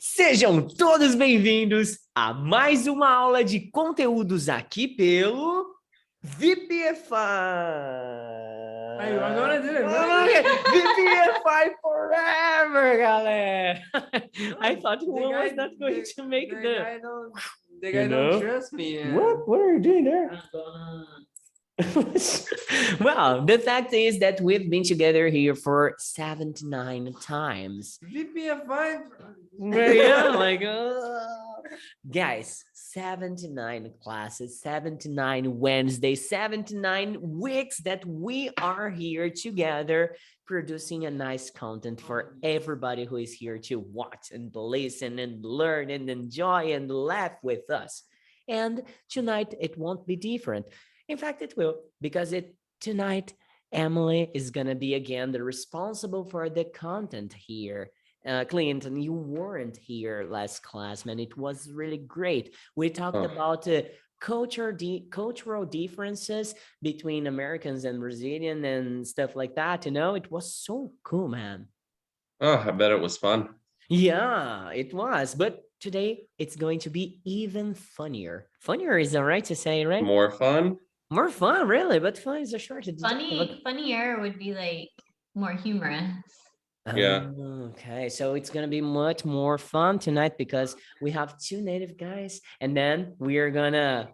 Sejam todos bem-vindos a mais uma aula de conteúdos aqui pelo VPFI. Agora VPFI forever, galera. I thought Juan was not going to make the guy don't trust me. What are you doing there? Well, the fact is that we've been together here for 79 times. VPFI. Yeah, guys, 79 classes, 79 Wednesdays, 79 weeks that we are here together producing a nice content for everybody who is here to watch and listen and learn and enjoy and laugh with us. And tonight it won't be different. In fact, it will, because tonight, Emily is going to be again the responsible for the content here. Clinton, you weren't here last class, man. It was really great. We talked about cultural differences between Americans and Brazilian and stuff like that. You know, it was so cool, man. Oh, I bet it was fun. Yeah, it was. But today it's going to be even funnier. Funnier is all right to say, right? More fun? More fun, really, but fun is a short. Funnier would be like more humorous. Yeah. Okay, so it's gonna be much more fun tonight because we have two native guys, and then we are gonna,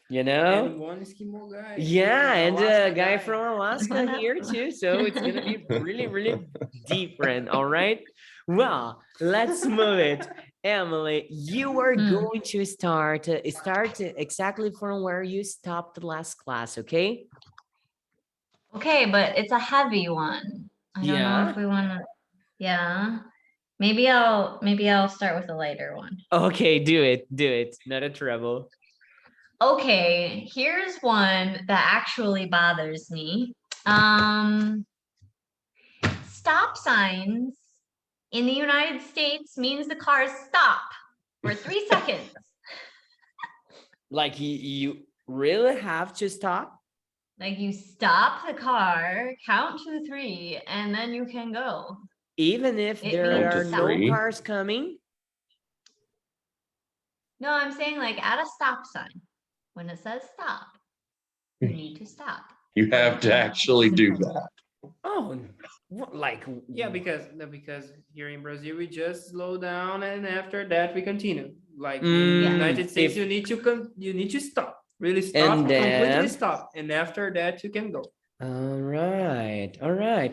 And one Eskimo guy. yeah, and Alaska a guy from Alaska here too. So it's gonna be really, really different. All right. Well, let's move it. Emily, you are going to start exactly from where you stopped the last class, okay? Okay, but it's a heavy one. I don't know if we want to. Yeah, maybe I'll start with a lighter one. Okay, do it. Not a trouble. Okay, here's one that actually bothers me. Stop signs in the United States means the cars stop for 3 seconds. Like you really have to stop? Like you stop the car, count to 3, and then you can go. Even if there are no cars coming? No, I'm saying like at a stop sign, when it says stop, you need to stop. You have to actually do that. Oh, like Yeah, because here in Brazil we just slow down and after that we continue. Like in the United States, you need to stop. Really stop, completely stop, and after that you can go. All right.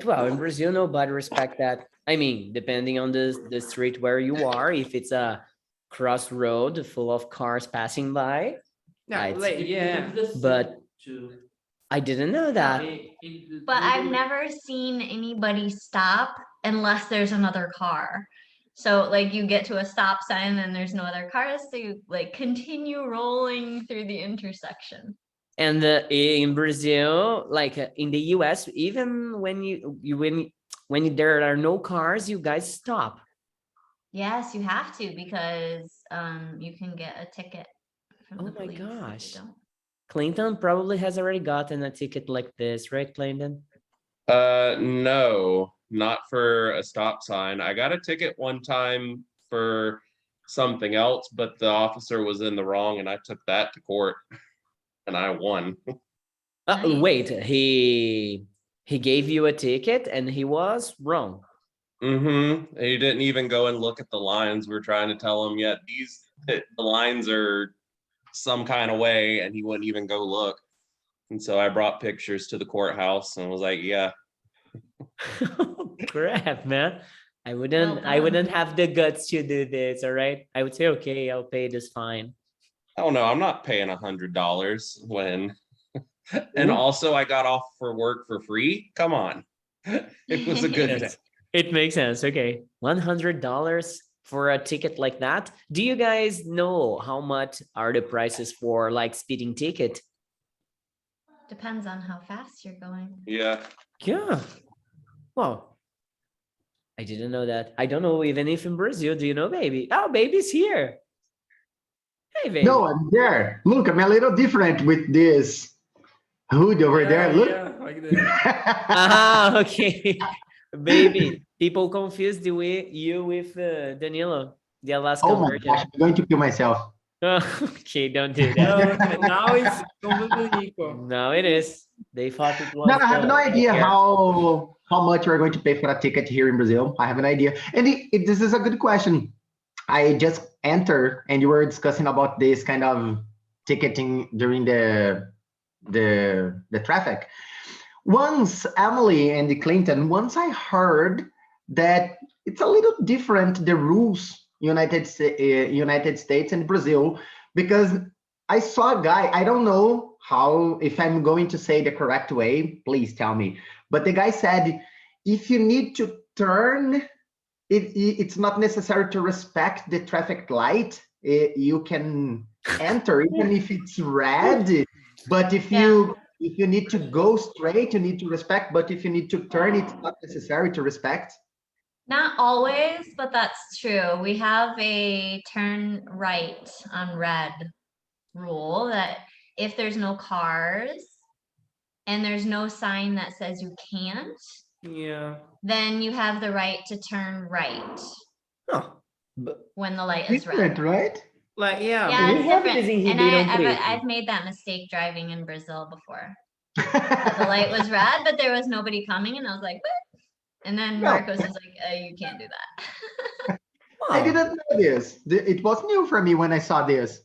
Well, in Brazil, nobody respect that. I mean, depending on the street where you are, if it's a crossroad full of cars passing by. But I didn't know that. But I've never seen anybody stop unless there's another car. So like you get to a stop sign and there's no other cars, so you like continue rolling through the intersection. And in Brazil, like in the US, even when there are no cars, you guys stop. Yes, you have to because you can get a ticket from the police. Oh my gosh. Clinton probably has already gotten a ticket like this, right, Clinton? No, not for a stop sign. I got a ticket one time for something else, but the officer was in the wrong and I took that to court and I won. Wait, he gave you a ticket and he was wrong. Mm-hmm. He didn't even go and look at the lines. We're trying to tell him, the lines are some kind of way, and he wouldn't even go look. And so I brought pictures to the courthouse and was like, yeah. Crap, man. I wouldn't have the guts to do this, all right? I would say, okay, I'll pay this fine. Oh no, I'm not paying $100 when and also I got off for work for free. Come on. It was a good day. It makes sense. Okay. $100 for a ticket like that. Do you guys know how much are the prices for like speeding ticket? Depends on how fast you're going. Yeah. Well, I didn't know that. I don't know even if in Brazil, do you know, baby? Oh, baby's here. Hey, baby. No, I'm there. Look, I'm a little different with this hood over there. Look. Yeah, like Okay. Baby, people confused you with Danilo. The Alaska Oh my version. gosh, I'm going to kill myself. Okay, don't do No, that. now it's completely equal. No, it is. They thought it was. No, I have no idea okay. how much we're going to pay for a ticket here in Brazil. I have an idea. And this is a good question. I just entered and you were discussing about this kind of ticketing during the traffic. Once Emily and Clinton, once I heard that it's a little different, the rules, United States and Brazil, because I saw a guy, I don't know how, if I'm going to say the correct way, please tell me. But the guy said, if you need to turn, it's not necessary to respect the traffic light. You can enter even if it's red, but if you need to go straight, you need to respect, but if you need to turn, it's not necessary to respect. Not always, but that's true. We have a turn right on red rule that if there's no cars and there's no sign that says you can't, Yeah. then you have the right to turn right Huh. But when the light is Different, red. right? Like, yeah. Yeah, we it's have different. this in And Ribeirão Preto. I've made that mistake driving in Brazil before. The light was red, but there was nobody coming, and I was like, what? And then No. Marcos was like, you can't do that. I didn't know this. It was new for me when I saw this.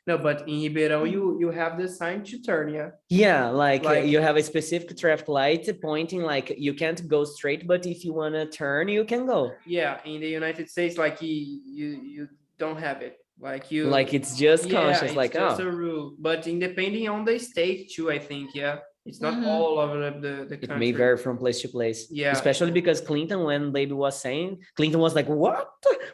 No, but in Ribeirão, you have the sign to turn, yeah. Yeah, like Like- you have a specific traffic light pointing like you can't go straight, but if you want to turn, you can go. Yeah, in the United States, like you don't have it. Like you Like it's just yeah, conscious, it's like just oh, a rule. But depending on the state too, I think, yeah. It's not Mhm. all over the it country. may vary from place to place. Yeah. Especially because Clinton, when Baby was saying, Clinton was like, what?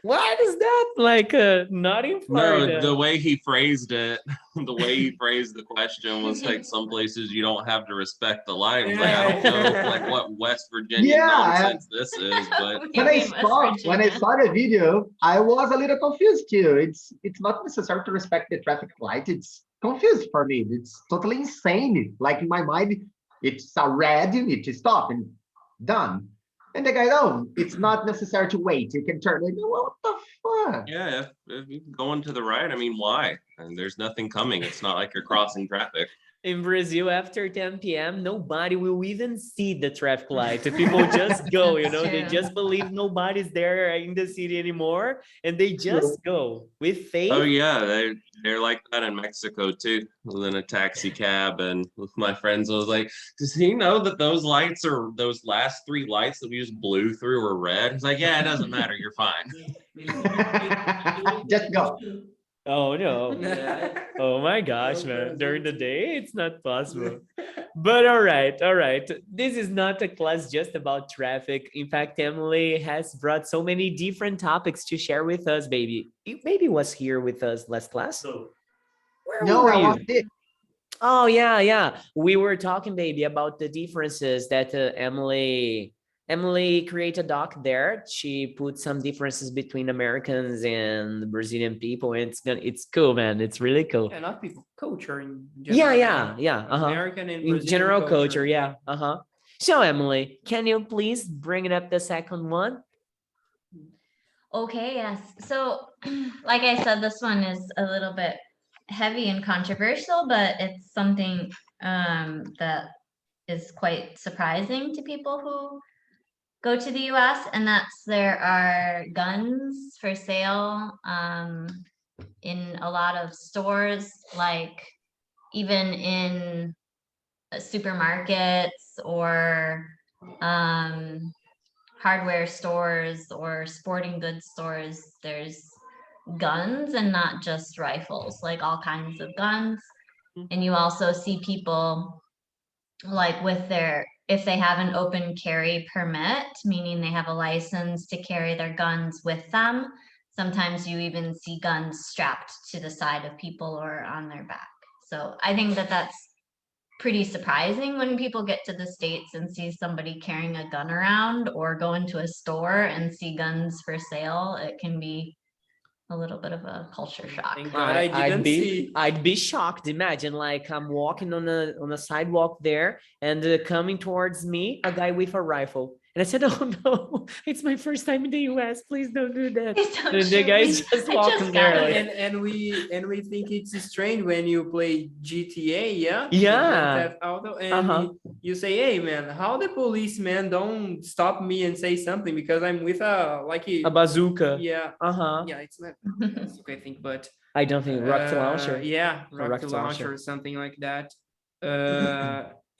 What is that? Like not in Florida. No, the way he phrased it, the way he phrased the question was like some places you don't have to respect the light. I was like, I don't know like what West Virginia Yeah, nonsense this is, but What do you When I mean, West saw Virginia? the video, I was a little confused too. It's not necessary to respect the traffic light. It's confused for me. It's totally insane. Like in my mind, it's a red, you need to stop and done. And the guy, no, it's not necessary to wait. You can turn. Like, what the fuck? yeah, if you're going to the right, I mean, why? And there's nothing coming. It's not like you're crossing traffic. In Brazil, after 10 p.m., nobody will even see the traffic light. People just go, you know, they True. just believe nobody's there in the city anymore, and they just go with faith. Oh yeah, they're like that in Mexico too. I was in a taxi cab and with my friends, I was like, does he know that those lights are those last three lights that we just blew through are red? He's like, yeah, it doesn't matter, you're fine. Just go. Oh no. Oh my gosh, man. During the day, it's not possible. But all right. This is not a class just about traffic. In fact, Emily has brought so many different topics to share with us, baby. You maybe was here with us last class. Where No, were I you? was sick. Oh yeah. We were talking, baby, about the differences that Emily created a doc there. She put some differences between Americans and Brazilian people, and it's cool, man. It's really cool. Yeah, not people, culture in Yeah. general. Uh-huh. American and In Brazilian general culture, yeah. Uh-huh. So Emily, can you please bring it up the second one? Okay, yes. So, like I said, this one is a little bit heavy and controversial, but it's something that is quite surprising to people who go to the US, and that's there are guns for sale in a lot of stores, like even in supermarkets or hardware stores or sporting goods stores. There's guns and not just rifles, like all kinds of guns. And you also see people like with if they have an open carry permit, meaning they have a license to carry their guns with them. Sometimes you even see guns strapped to the side of people or on their back. So I think that that's pretty surprising when people get to the States and see somebody carrying a gun around, or go into a store and see guns for sale. It can be a little bit of a culture shock. Thank God I didn't see. I'd be shocked. Imagine like I'm walking on a sidewalk there, and coming towards me a guy with a rifle, And I said, oh no, it's my first time in the US. Please don't do that. Please don't And the shoot guys me. just I walk just in got there. it. Like, And we think it's strange when you play GTA, yeah? Yeah. Grand Theft Auto, and Uh-huh. you say, hey man, how the policeman don't stop me and say something because I'm with a a bazooka. yeah, Uh-huh. yeah, it's not bazooka, I think, but I don't think rocket launcher. yeah, Or rocket rocket launcher launcher. or something like that.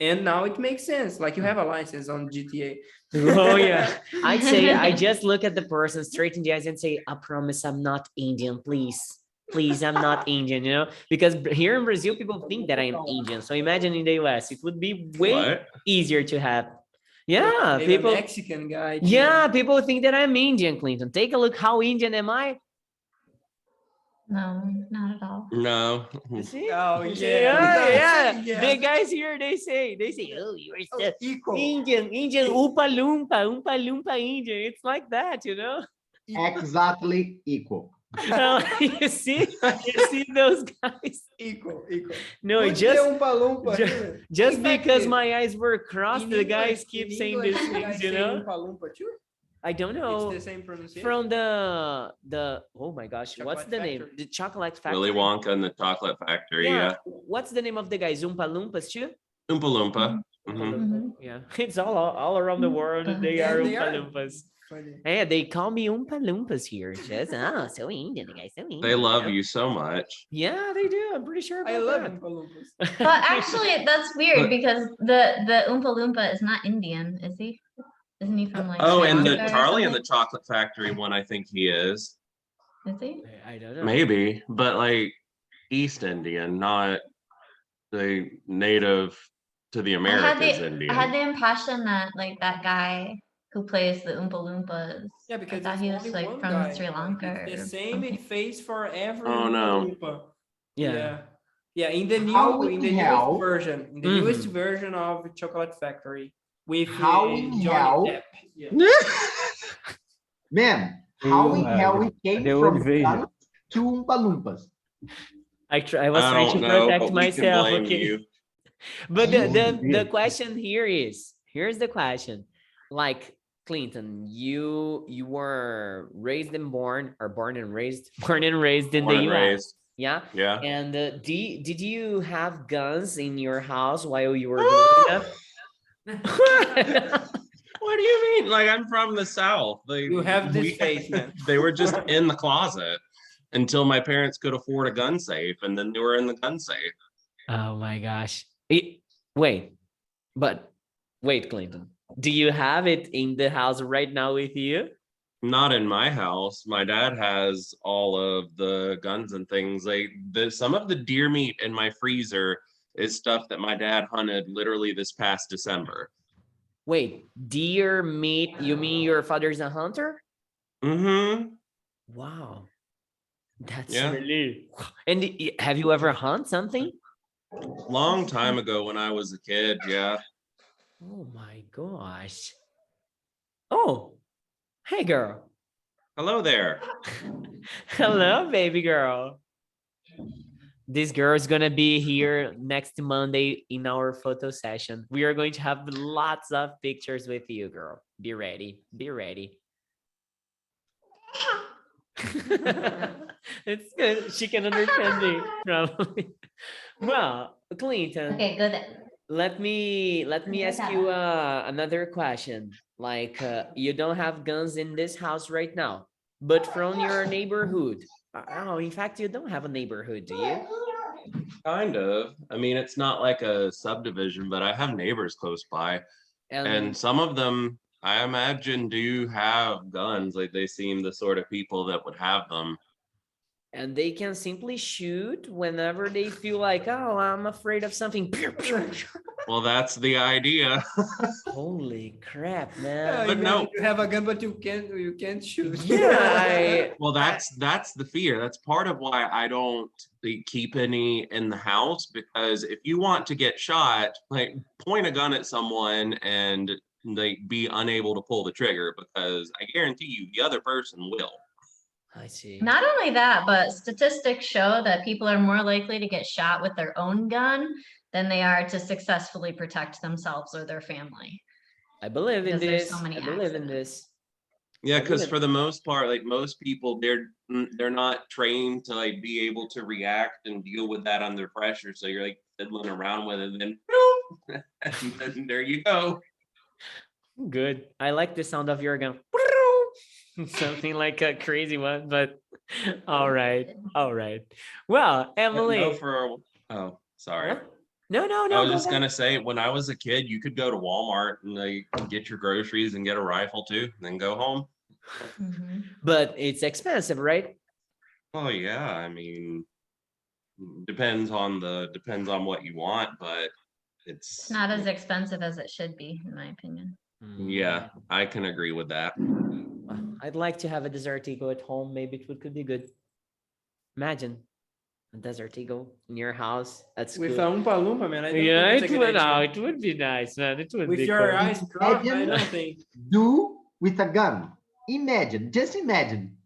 And now it makes sense, like you have a license on GTA. Oh yeah. I'd say I just look at the person straight in the eyes and say, I promise I'm not Indian, please. Please, I'm not Indian, you know? Because here in Brazil, people think that I am Indian. So imagine in the US, it would be way What? easier to have. Yeah, Maybe a people. Mexican guy. Yeah, people think that I'm Indian, Clinton. Take a look. How Indian am I? No, not at all. No. You see? Oh You see? yeah, yeah. yeah. The guys here, they say, oh, you're so Equal. Indian, Oompa Loompa Indian. It's like that, you know? Exactly equal. You see those guys? Equal. No, Put just the Oompa Loompa ju- here. just In fact, because my eyes were crossed, in the English- guys keep in saying English, these you things, guys you say know? Oompa Loompa too? I don't know. It's the same pronunciation. From the oh my gosh, what's Chocolate the name? Factory. The chocolate factory. Willy Wonka and the Chocolate Factory. Yeah. What's the name of the guys? Oompa Loompas too? Oompa Loompa. Oompa Mhm. Loompa. Yeah, it's all around the world. They are And they Oompa are. Loompas. Funny. Yeah, they call me Oompa Loompas here. Just so Indian, the guys so Indian. They love know? you so much. Yeah, they do. I'm pretty sure about I love that. Oompa Loompas. But actually, that's weird But- because the Oompa Loompa is not Indian, is he? Isn't he from like Oh, Sri and the Lanka or Charlie and the something? Chocolate Factory one, I think he is. Is he? I don't know. Maybe, but like East Indian, not the native to the Americas Indian. I had the impression that like that guy who plays the Oompa Loompas. Yeah, because I thought it's he was only like one from guy. Sri Lanka. It's the or same something. face for every Oh, Oompa no. Loompa. Yeah. Yeah, in the How new in in the hell- newest version, Mhm. version of Chocolate Factory with How in Johnny hell- Depp. Yeah. Man, how in hell we came the from old version. guns to Oompa Loompas? I was I trying to don't know, protect but we can myself. blame Okay. you. But the Yeah. question here's the question. Like Clinton, you were raised and born and raised in Born the and US. raised. Yeah. Yeah. And did you have guns in your house while you were growing up? What do you mean? Like, I'm from the South. Like, You have this face, man. They were just in the closet until my parents could afford a gun safe, and then they were in the gun safe. Oh my gosh. Wait, Clinton. Do you have it in the house right now with you? Not in my house. My dad has all of the guns and things. Like some of the deer meat in my freezer is stuff that my dad hunted literally this past December. Wait, deer meat, you mean your father's a hunter? Mm-hmm. Wow. That's Yeah. really. And have you ever hunt something? Long time ago when I was a kid, yeah. Oh my gosh. Oh, hey girl. Hello there. Hello, baby girl. This girl is gonna be here next Monday in our photo session. We are going to have lots of pictures with you, girl. Be ready. Be ready. It's good. She can understand me, probably. Well, Clinton. Okay, good. Let me ask you another question. Like you don't have guns in this house right now, but from your neighborhood. Oh, in fact, you don't have a neighborhood, do you? Kind of. I mean, it's not like a subdivision, but I have neighbors close by. And some of them, I imagine, do have guns. Like they seem the sort of people that would have them. And they can simply shoot whenever they feel like, oh, I'm afraid of something. Well, that's the idea. Holy crap, Yeah, man. But no. you have a gun, but you can't shoot. Yeah, Well, that's the fear. That's part of why I don't keep any in the house, because if you want to get shot, like point a gun at someone and like be unable to pull the trigger, because I guarantee you the other person will. I see. Not only that, but statistics show that people are more likely to get shot with their own gun than they are to successfully protect themselves or their family. I believe in Because there's this. so many I believe in accidents. this. Yeah, I because believe- for the most part, like most people, they're not trained to like be able to react and deal with that under pressure. So you're like fiddling around with it, and then, and then there you go. Good. I like the sound of your gun. Something like a crazy one, but all right. All right. Well, No, Emily. oh, sorry. Huh? No, no, I no. was Go just ahead. gonna say, when I was a kid, you could go to Walmart and like get your groceries and get a rifle too, and then go home. Mhm. But it's expensive, right? Oh yeah, I mean, depends on what you want, but It's it's not as expensive as it should be, in my opinion. yeah, I can agree with that. Well, I'd like to have a desert eagle at home. Maybe could be good. Imagine a desert eagle in your house. That's With good. a Oompa Loompa, man. I don't Yeah, think it it's a good would. idea. It would be nice, man. It would With be your cool. eyes crossed, I Imagine- don't think. Do with a gun. Imagine, just imagine.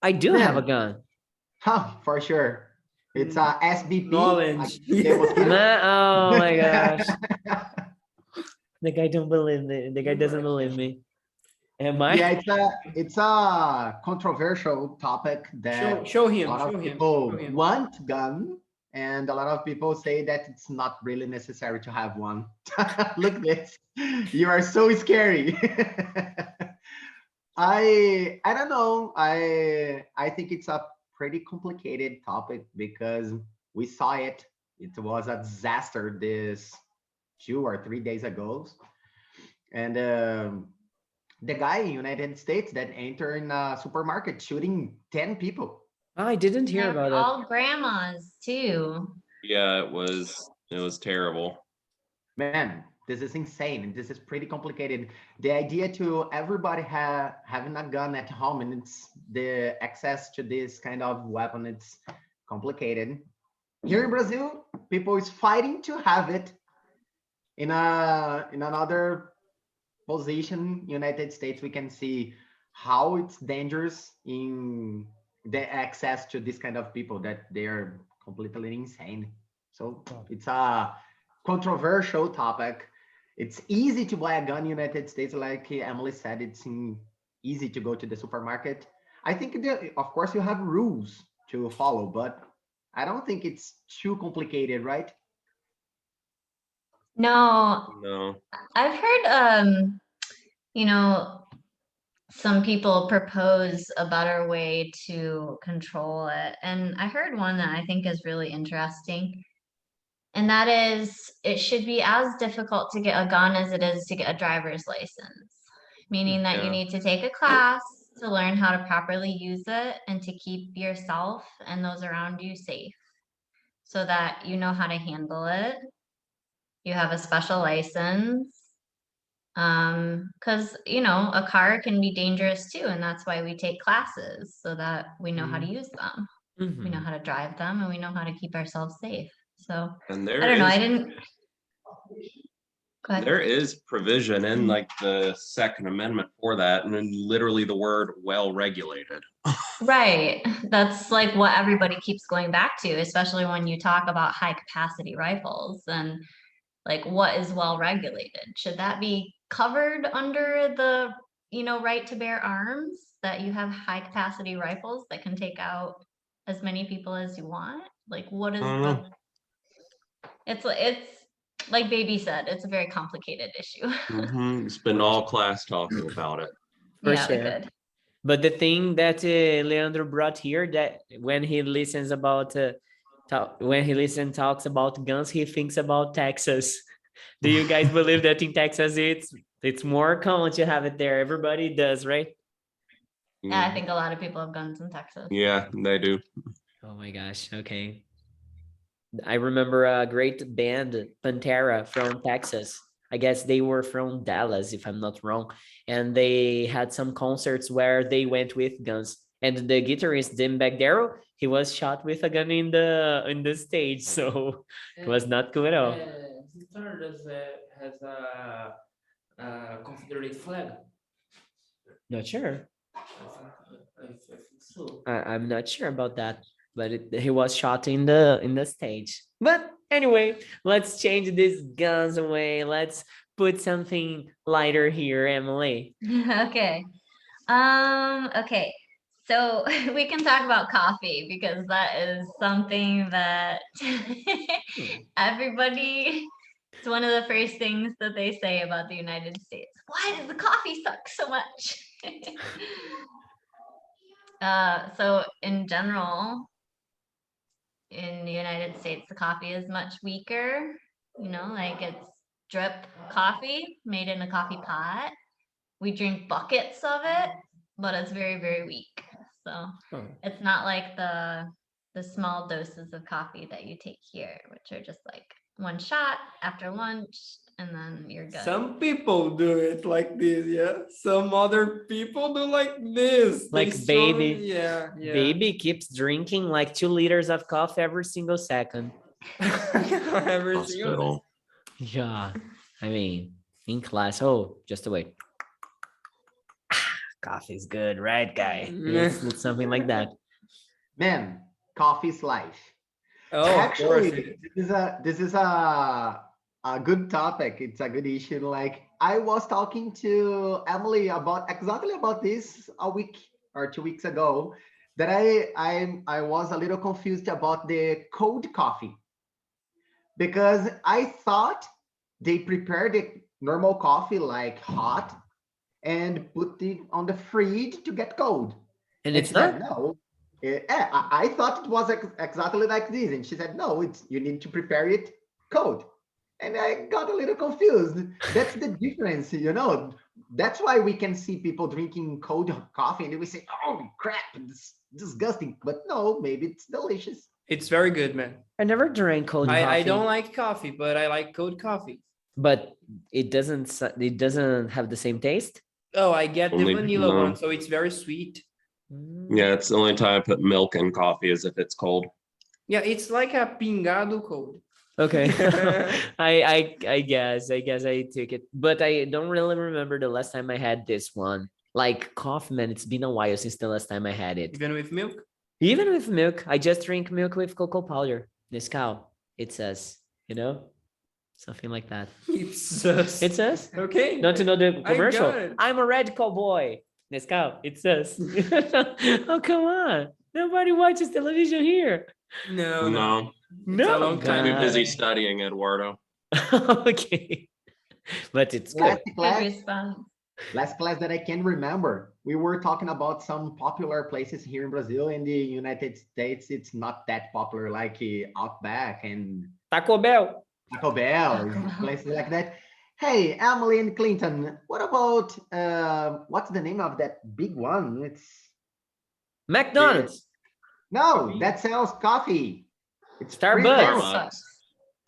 I do have a Man. gun. Huh, for sure. It's a SBP. Knowledge. the mosquito. Oh my gosh. The guy don't believe me. The guy doesn't believe me. Am I? Yeah, it's a controversial topic that Show a him. lot Show of him. people Show him. want gun, and a lot of people say that it's not really necessary to have one. Look this, you are so scary. I don't know. I think it's a pretty complicated topic because we saw it. It was a disaster this 2 or 3 days ago, and the guy in United States that entered in a supermarket shooting 10 people. I didn't hear And about it. all grandmas too. Yeah, it was terrible. Man, this is insane and this is pretty complicated. The idea to everybody having a gun at home and it's the access to this kind of weapon, it's complicated. Here in Brazil, people is fighting to have it. In another position, United States, we can see how it's dangerous in the access to this kind of people that they are completely insane. So it's a controversial topic. It's easy to buy a gun in United States, like Emily said. It's easy to go to the supermarket. I think of course you have rules to follow, but I don't think it's too complicated, right? No, No. I've heard you know, some people propose a better way to control it. And I heard one that I think is really interesting. And that is, it should be as difficult to get a gun as it is to get a driver's license, meaning that you Yeah. need to take a class to learn how to properly use it and to keep yourself and those around you safe so that you know how to handle it. You have a special license. Because a car can be dangerous too, and that's why we take classes so that we know how to use them. We know Mhm. how to drive them and we know how to keep ourselves safe. So And I don't know. I didn't. Go ahead. there is provision in like the Second Amendment for that, and then literally the word well regulated. Right. That's like what everybody keeps going back to, especially when you talk about high capacity rifles and like what is well regulated. Should that be covered under the, right to bear arms, that you have high capacity rifles that can take out as many people as you want? Like what is I don't the know. it's like baby said, it's a very complicated issue. Spend all class talking about it. For Yeah, we sure. could. But the thing that Leandro brought here, that when he listens about talks about guns, he thinks about Texas. Do you guys believe that in Texas it's more common to have it there? Everybody does, right? Yeah, I think a lot of people have guns in Texas. Yeah, they do. Oh my gosh. Okay. I remember a great band, Pantera from Texas. I guess they were from Dallas, if I'm not wrong. And they had some concerts where they went with guns. And the guitarist, Jim Bagdero, he was shot with a gun in the stage. So it was not cool at all. Guitar has a Confederate flag. Not sure. I think so. I'm not sure about that, but he was shot in the stage. But anyway, let's change these guns away. Let's put something lighter here, Emily. Okay. Okay. So we can talk about coffee because that is something that everybody, it's one of the first things that they say about the United States. Why does the coffee suck so much? So in general, in the United States, the coffee is much weaker, like it's drip coffee made in a coffee pot. We drink buckets of it, but it's very, very weak. So it's not like the small doses of coffee that you take here, which are just like one shot after lunch, and then you're good. Some people do it like this, yeah. Some other people do like this. Like baby. Yeah. Baby keeps drinking like 2 liters of coffee every single second. Every single Hospital. Yeah, I mean, in class. Oh, just wait. Coffee's good, right, guy? It's something like that. Man, coffee's life. Oh, of course. Actually, this is a good topic. It's a good issue. Like I was talking to Emily about exactly about this a week or 2 weeks ago. That I was a little confused about the cold coffee because I thought they prepared the normal coffee like hot and put it on the fridge to get cold. And She it's not? said, no. I thought it was exactly like this. And she said, no, you need to prepare it cold. And I got a little confused. That's the difference, That's why we can see people drinking cold coffee and we say, oh, crap, it's disgusting. But no, maybe it's delicious. It's very good, man. I never drank cold coffee. I don't like coffee, but I like cold coffee. But it doesn't have the same taste? Oh, I get the Only- vanilla no. one, so it's very sweet. Yeah, it's the only time I put milk in coffee is if it's cold. Yeah, it's like a pingado cold. Okay. I guess I took it, but I don't really remember the last time I had this one. Like coffee, man, it's been a while since the last time I had it. Even with milk? Even with milk, I just drink milk with cocoa powder. Nescau, it says, something like that. It says. It says? Okay. Don't you know the I commercial? got it. I'm a red cowboy. Nescau, it says. Oh, come on. Nobody watches television here. No. No, No. a long time. too guys. busy studying, Eduardo. Okay. But it's good. Good response. Last class that I can remember, we were talking about some popular places here in Brazil. In the United States, it's not that popular, like Outback and Taco Bell. Taco Bell, places like that. Hey, Emily and Clinton, what about what's the name of that big one? It's McDonald's. no, that sells coffee. It's Starbucks. pretty famous.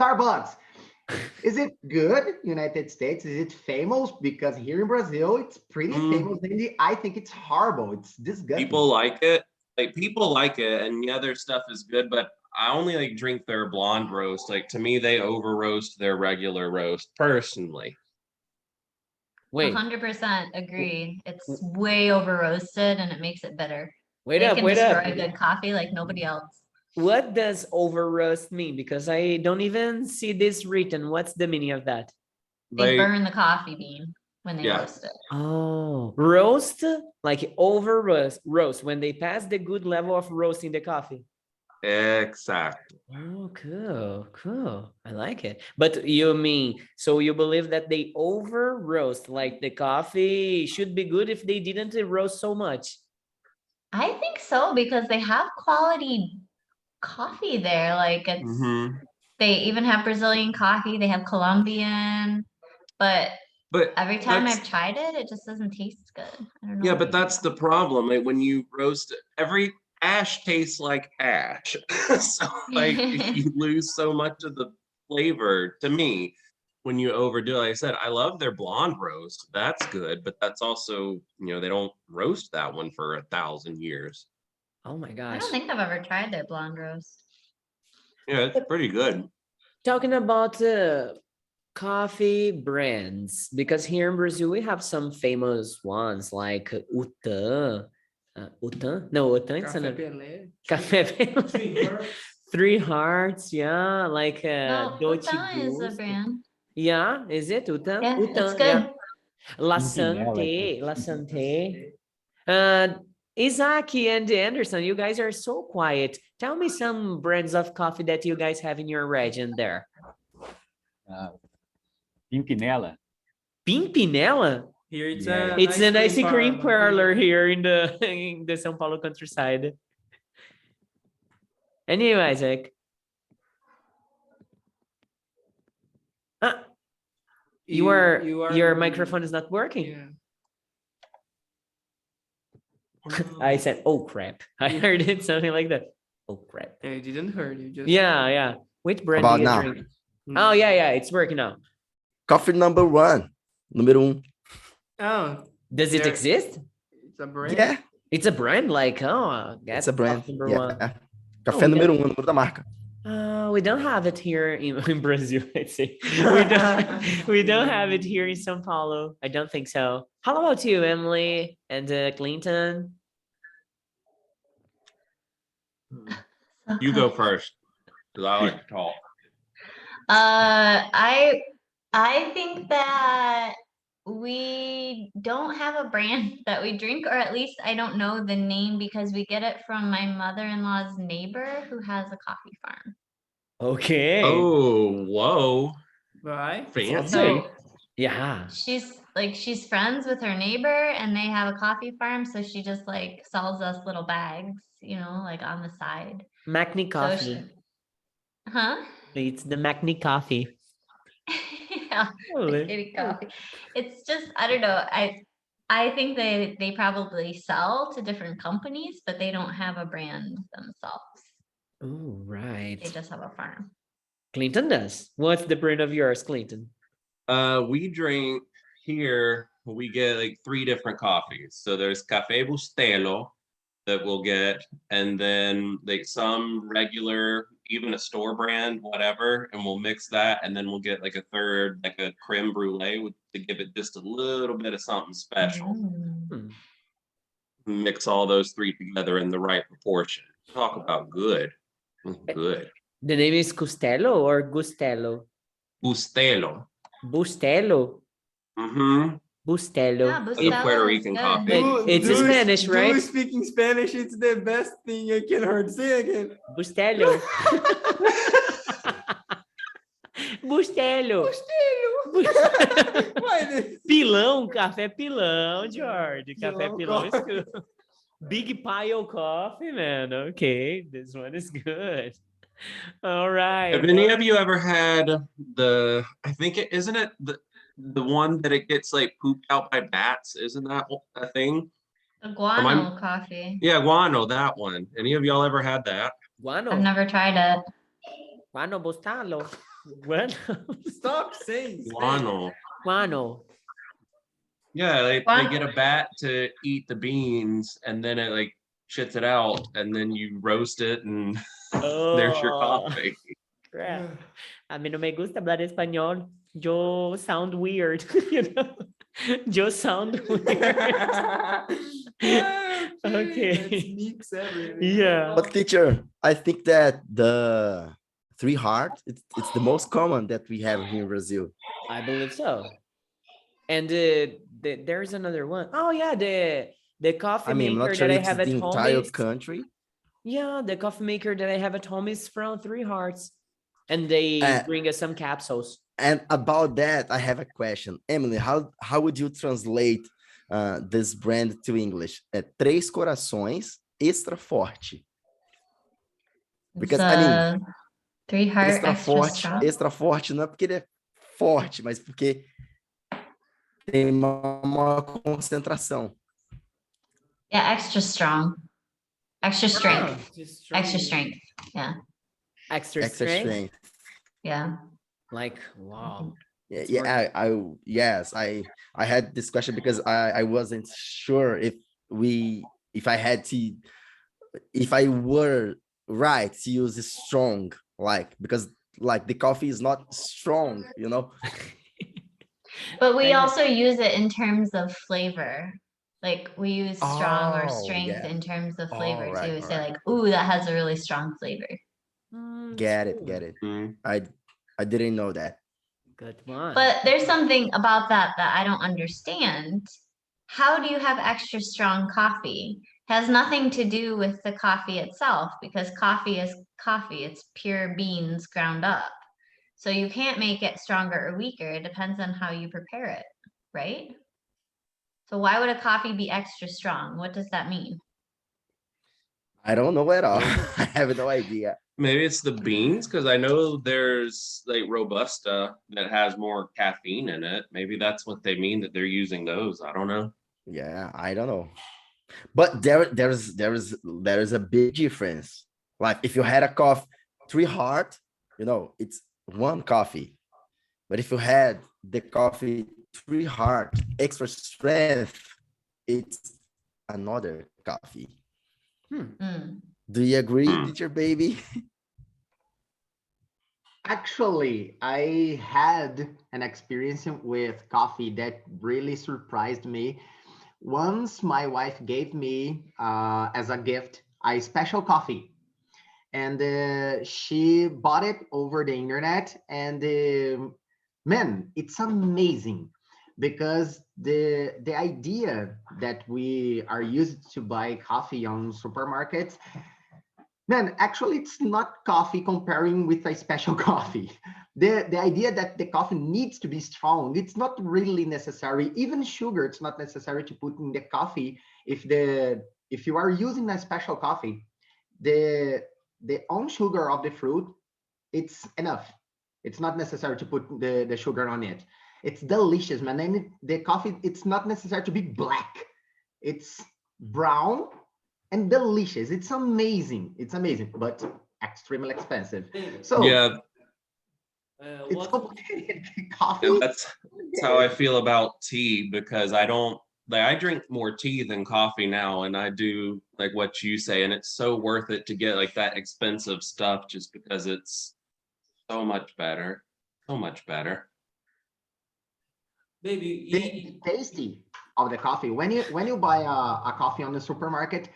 Starbucks. Starbucks. Is it good, United States? Is it famous? Because here in Brazil, it's pretty famous. And I think it's horrible. It's disgusting. People like it. People like it, and yeah, their stuff is good, but I only drink their blonde roast. To me, they over roast their regular roast, personally. Wait, 100% agree. It's way over roasted and it makes it bitter. wait They up, can wait destroy up. good coffee like nobody else. What does over roast mean? Because I don't even see this written. What's the meaning of that? They burn the coffee bean when they Yeah. roast it. Oh, roast, like over roast when they pass the good level of roasting the coffee. Exactly. Oh, cool. I like it. But you mean, so you believe that they over roast, like the coffee should be good if they didn't roast so much? I think so because they have quality coffee there. Like it's Mhm. they even have Brazilian coffee, they have Colombian, but But every time that's- I've tried it, it just doesn't taste good. I don't know. yeah, what but it that's is. the problem. When you roast it, every ash tastes like ash. So you lose so much of the flavor to me when you overdo it. Like I said, I love their blonde roast. That's good, but that's also, they don't roast that one for 1,000 years. Oh my I gosh. don't think I've ever tried their blonde roast. Yeah, it's pretty good. Talking about coffee brands, because here in Brazil we have some famous ones like Utan. Utan? No, Utan. It's Café an Pelé. Café Pelé. Three Hearts. 3 Hearts, yeah, like No, Dolce Utan is a Gusto. brand. Yeah, is it Utan? Yeah, it's Utan, good. yeah. La Pimpinela, Sante, La Sante. Isaac and Anderson, you guys are so quiet. Tell me some brands of coffee that you guys have in your region there. Pimpinela. Pimpinela? Here it's Yeah. It's an ice cream farm. parlor here in the São Paulo countryside. And you, Isaac? Your microphone is not working. Yeah. I said, oh crap. I heard it something like that. Oh crap. Yeah, you didn't hurt. You just Yeah. Which brand About do you now? drink? Oh yeah, it's working now. Coffee number one. Número Oh, Does it There- exist? it's a brand. Yeah, It's a brand like, oh, it's a brand. number Yeah. one. Café Oh, número um, número da marca. We don't have it here in Brazil, I'd say. We don't have it here in São Paulo. I don't think so. How about you, Emily and Clinton? You go first, because I like to talk. I think that we don't have a brand that we drink, or at least I don't know the name because we get it from my mother-in-law's neighbor who has a coffee farm. Okay. Oh, whoa. Right. Fancy. So Yeah. she's friends with her neighbor and they have a coffee farm, so she just like sells us little bags, like on the side. Macni So coffee. Huh? It's the Macni coffee. Yeah. Totally. Kitty coffee. It's just, I don't know. I think they probably sell to different companies, but they don't have a brand themselves. Oh, right. They just have a farm. Clinton does. What's the brand of yours, Clinton? We drink here, we get like 3 different coffees. So there's Café Bustelo that we'll get, and then like some regular, even a store brand, whatever, and we'll mix that, and then we'll get like a third, like a creme brulee to give it just a little bit of something special. Mm. Mix all those 3 together in the right proportion. Talk about good. Good. The name is Costello or Gustello? Bustelo. Bustelo. Mm-hmm. Bustelo. Yeah, Like a Bustelo Puerto is Rican good. coffee. It's Spanish, right? Speaking Spanish, it's the best thing I can heard. Say again. Bustelo. Bustelo. Pilão, café pilão, George. Café pilão is good. Big pile coffee, man. Okay, this one is good. All right. Have any of you ever had I think isn't it the one that it gets like pooped out by bats? Isn't that a thing? The guano coffee. Yeah, guano, that one. Any of y'all ever had that? I've Guano. never tried it. Guano bustalo. Guano. Stop saying Guano. Guano. Yeah, they Guano. get a bat to eat the beans and then it like shits it out and then you roast it and there's your coffee. Crap. A mí no me gusta hablar español. Yo sound weird, Yo sound weird. Okay. Yeah. But teacher, I think that the 3 heart, it's the most common that we have here in Brazil. I believe so. And there's another one. Oh yeah, the coffee I mean, I'm maker not sure that I if have it's at the home entire is, country. yeah, the coffee maker that I have at home is from 3 Hearts, and they bring us some capsules. And about that, I have a question. Emily, how would you translate this brand to English? Três Corações Extra Forte. Because, I mean, 3 heart extra forte, extra forte não é porque ele é forte, mas porque tem uma concentração. Yeah, extra strong. Extra strength. Ah, Extra strength. Yeah. Extra strength. Yeah. Like, wow. Yeah, I had this question because I wasn't sure if I were right to use this strong, because the coffee is not strong, But we also use it in terms of flavor. Like we use strong or Oh, strength yeah. in terms of flavor Alright, too. Say alright. like, ooh, that has a really strong flavor. Get it. Mm. I didn't know that. Good one. But there's something about that that I don't understand. How do you have extra strong coffee? Has nothing to do with the coffee itself because coffee is coffee. It's pure beans ground up. So you can't make it stronger or weaker. It depends on how you prepare it, right? So why would a coffee be extra strong? What does that mean? I don't know at all. I have no idea. Maybe it's the beans, because I know there's like Robusta that has more caffeine in it. Maybe that's what they mean that they're using those. I don't know. Yeah, I don't know. But there is a big difference. Like if you had a coffee 3 hard, it's one coffee. But if you had the coffee 3 hard, extra strength, it's another coffee. Mm. Do you agree, teacher baby? Actually, I had an experience with coffee that really surprised me. Once my wife gave me as a gift a special coffee, and she bought it over the internet. And man, it's amazing because the idea that we are used to buy coffee on supermarkets, man, actually it's not coffee comparing with a special coffee. The idea that the coffee needs to be strong, it's not really necessary. Even sugar, it's not necessary to put in the coffee. If you are using a special coffee, the own sugar of the fruit, it's enough. It's not necessary to put the sugar on it. It's delicious, man. And the coffee, it's not necessary to be black. It's brown and delicious. It's amazing. It's amazing, but extremely expensive. So Yeah, it's complicated. and Coffee. that's how I feel about tea, because I drink more tea than coffee now, and I do like what you say, and it's so worth it to get like that expensive stuff just because it's so much better. So much better. Baby, The tasty of the coffee. When you buy a coffee on the supermarket,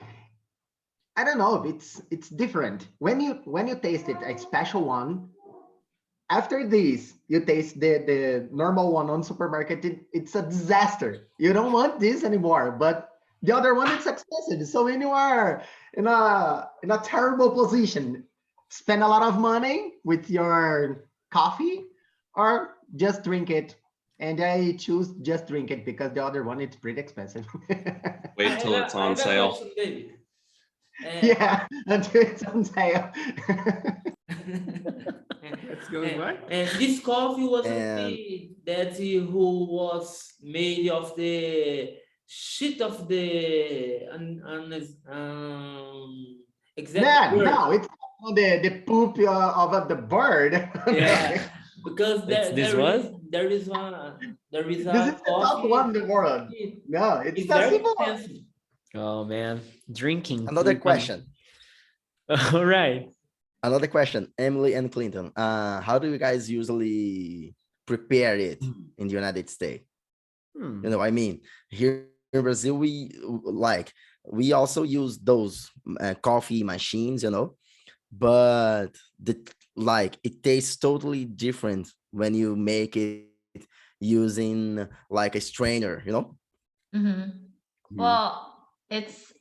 I don't know, it's different. When you taste it, a special one, after this, you taste the normal one on supermarket, it's a disaster. You don't want this anymore, but the other one, it's expensive. So when you are in a terrible position, spend a lot of money with your coffee or just drink it. And I choose just drink it because the other one, it's pretty expensive. Wait till it's on sale. Baby. Yeah, until it's on sale. Let's go with what? And this coffee was And- who was made of the shit of the exactly. No, it's on the poop of the bird. Yeah, because It's this one? there is one there is This a is the top coffee. one in the world. No, it's It's not very simple. expensive. Oh man, drinking. Another poop. question. All right. Another question, Emily and Clinton. How do you guys usually prepare it in the United States? I mean, here in Brazil, we also use those coffee machines, but it tastes totally different when you make it using like a strainer, Well,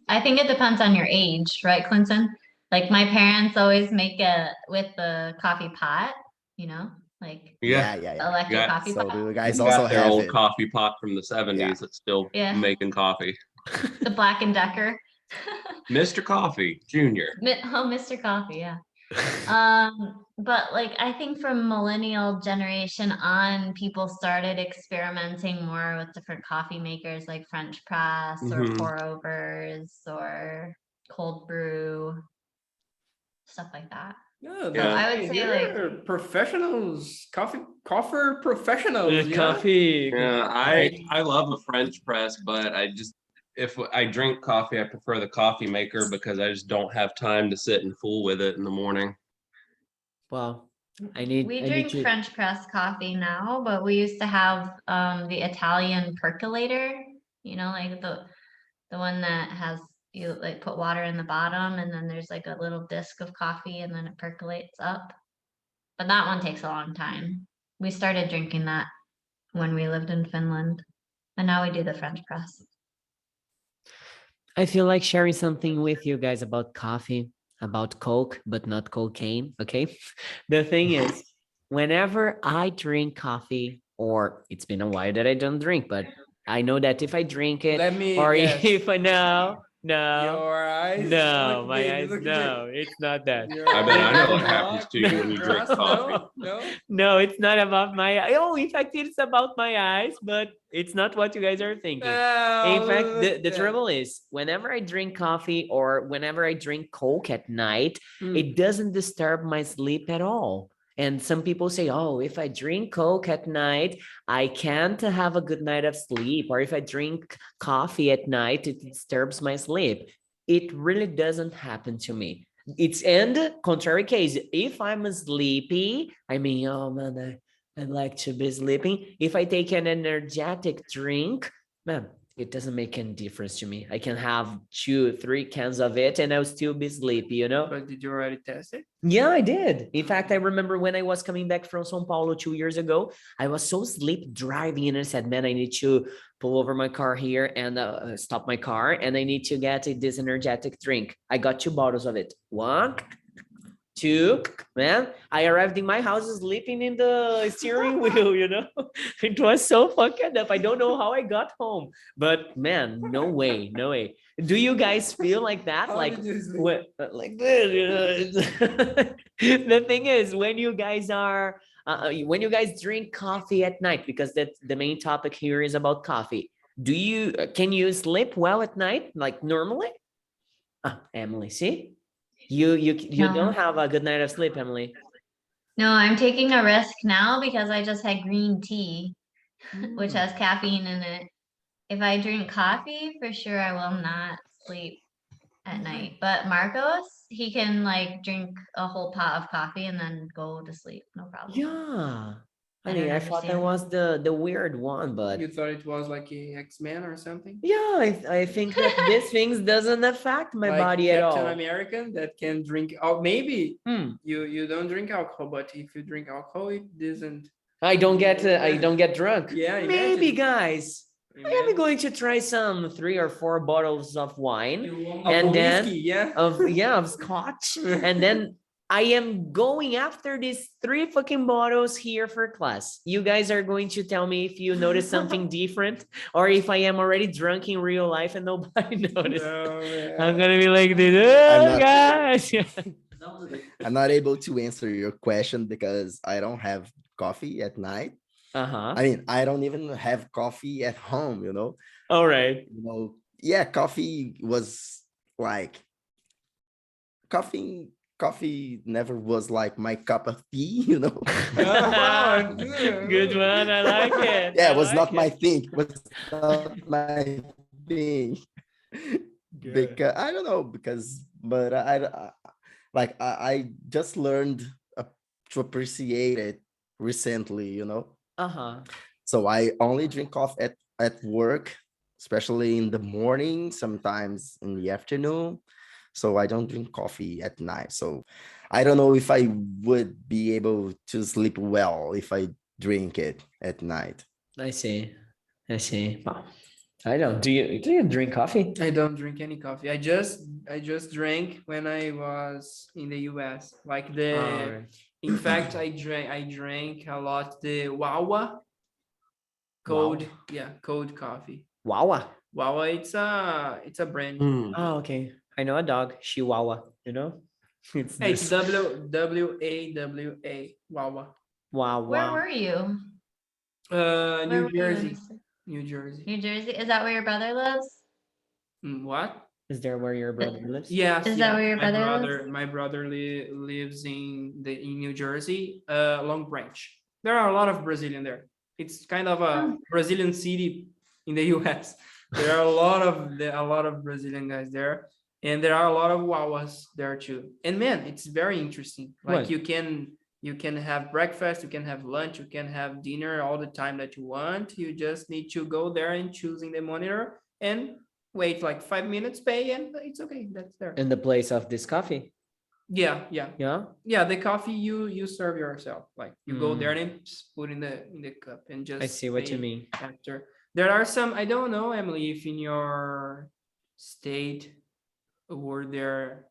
I think it depends on your age, right, Clinton? Like my parents always make it with the coffee pot, like Yeah. electric Yeah. coffee So pot. do you guys Got also their have old it? coffee pot from the 70s that's still Yeah. making coffee. The Black and Decker. Mr. Coffee Jr. Oh, Mr. Coffee, yeah. But like I think from millennial generation on, people started experimenting more with different coffee makers like French press or Mhm. pour overs or cold brew, stuff like that. Yeah, Yeah. I would say, you're professionals, coffee professionals. Yeah? Coffee. Yeah, I love a French press, but if I drink coffee, I prefer the coffee maker because I just don't have time to sit and fool with it in the morning. Well, We I need drink to. French press coffee now, but we used to have the Italian percolator, like the one that has you like put water in the bottom and then there's like a little disc of coffee and then it percolates up. But that one takes a long time. We started drinking that when we lived in Finland, and now we do the French press. I feel like sharing something with you guys about coffee, about Coke, but not cocaine. Okay. The thing is, whenever I drink coffee, or it's been a while that I don't drink, but I know that if I drink it, Let me or guess. if I know, no, Your eyes. no, look my big, eyes, look big. no, it's not that. Your I bet I know what eyes happens block, to you when you drink trust, coffee. No, No, it's not about my. Oh, in fact, it's about my eyes, but it's not what you guys are thinking. In fact, the trouble is, whenever I drink coffee or whenever I drink Coke at night, it doesn't disturb my sleep at all. And some people say, oh, if I drink Coke at night, I can't have a good night of sleep. Or if I drink coffee at night, it disturbs my sleep. It really doesn't happen to me. It's and contrary case. If I'm sleepy, I mean, oh man, I'd like to be sleeping. If I take an energetic drink, man, it doesn't make any difference to me. I can have 2, 3 cans of it and I'll still be sleepy, you know? But did you already test it? Yeah, I did. In fact, I remember when I was coming back from São Paulo 2 years ago, I was so sleep driving and I said, man, I need to pull over my car here and stop my car and I need to get this energetic drink. I got 2 bottles of it. 1, 2, man, I arrived in my house sleeping in the steering wheel, you know? It was so fucking up. I don't know how I got home, but man, no way, no way. Do you guys feel like that? How Like, did you sleep? like this, you know? The thing is, when you guys are, when you guys drink coffee at night, because that's the main topic here is about coffee. Can you sleep well at night, like normally? Emily, see? You No. don't have a good night of sleep, Emily. No, I'm taking a risk now because I just had green tea, which has caffeine in it. If I drink coffee, for sure I will not sleep at night. But Marcos, he can like drink a whole pot of coffee and then go to sleep, no problem. Yeah. I I mean, don't I thought that understand. was the weird one, but You thought it was like a X-Men or something? yeah, I think that these things doesn't affect my Like body at Captain all. American that can drink. Oh, maybe Hmm. you don't drink alcohol, but if you drink alcohol, it doesn't. I don't get drunk. Yeah, Maybe, imagine. guys. I am going to try some 3 or 4 bottles of wine and Of then whiskey, yeah. of scotch, and then I am going after these 3 fucking bottles here for class. You guys are going to tell me if you notice something different or if I am already drunk in real life and nobody noticed. No, I'm man. gonna be like this, I'm oh not- gosh. I'm not able to answer your question because I don't have coffee at night. Uh-huh. I mean, I don't even have coffee at home, you know. All right. Yeah, coffee was like coffee never was like my cup of tea, you know. Good one. I like it. Yeah, I it was like not my it. thing. It was not my thing. Because I don't know, but I just learned to appreciate it recently, you know. Uh-huh. So I only drink coffee at work, especially in the morning, sometimes in the afternoon. So I don't drink coffee at night. So I don't know if I would be able to sleep well if I drink it at night. I see. Wow. I don't. Do you drink coffee? I don't drink any coffee. I just drank when I was in the US. Like in fact, I drank a lot the Wawa cold, cold coffee. Wawa. Wawa, it's a brand. Oh, okay. I know a dog, Chihuahua, you know? It's Hey, it's this. WAWA, Wawa. Wow, Where wow. were you? New Where were you in Jersey. the city? New Jersey. New Jersey? Is that where your brother lives? What? Is there where your brother lives? Yes. Is that where your brother lives? My brother lives in New Jersey, Long Branch. There are a lot of Brazilian there. It's kind of a Brazilian city in the US. There are a lot of Brazilian guys there, and there are a lot of Wawas there too. And man, it's very interesting. Like What? you can have breakfast, you can have lunch, you can have dinner all the time that you want. You just need to go there and choosing the monitor and wait like 5 minutes, pay, and it's okay. That's there. In the place of this coffee? Yeah. Yeah. The coffee you serve yourself. Like you go there and just put in the cup and just I see what you pay mean. after. There are some, I don't know, Emily, if in your state were there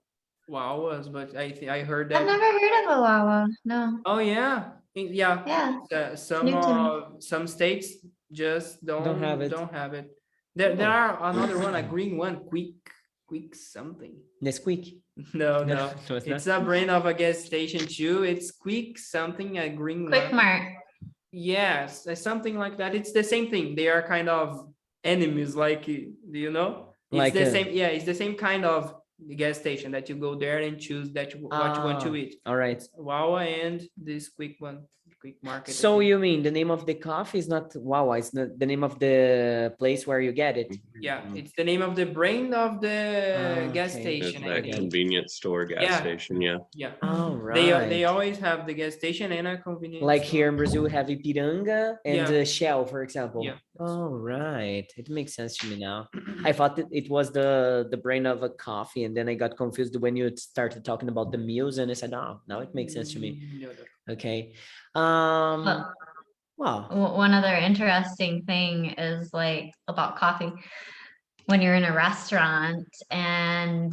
Wawas, but I heard I've that. never heard of a Wawa. No. Oh yeah. Yeah. Yeah. Some new to me. some states just Don't have it. There Oh. are another one, a green one, quick something. Nesquik. No, No, it's a brand of a gas station too. It's quick something, a green Quick one. Mart. Yes, something like that. It's the same thing. They are kind of enemies, like, do you know? It's Like the a- same. Yeah, it's the same kind of gas station that you go there and choose what you want to eat. All right. Wawa and this quick one, quick market. I So think. you mean the name of the coffee is not Wawa, it's not the name of the place where you get it. Yeah, it's the name of the brand of the gas Okay. station. It's I that think. convenience store gas Yeah. station, yeah. Yeah. All They right. always have the gas station and a convenience Like store. here in Brazil, we have Ipiranga and Yeah. Shell, for example. Yeah. All right. It makes sense to me now. I thought that it was the brand of a coffee, and then I got confused when you started talking about the meals, and I said, oh, now it makes sense to me. No. Okay. But Wow. one other interesting thing is like about coffee. When you're in a restaurant and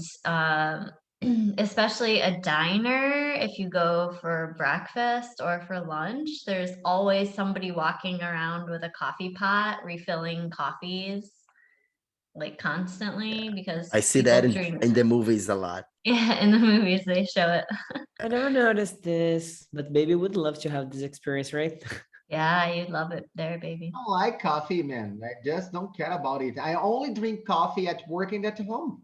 especially a diner, if you go for breakfast or for lunch, there's always somebody walking around with a coffee pot refilling coffees like constantly because I see people that drink. in the movies a lot. Yeah, in the movies they show it. I never noticed this, but baby would love to have this experience, right? Yeah, you'd love it there, baby. I don't like coffee, man. I just don't care about it. I only drink coffee at work and at home.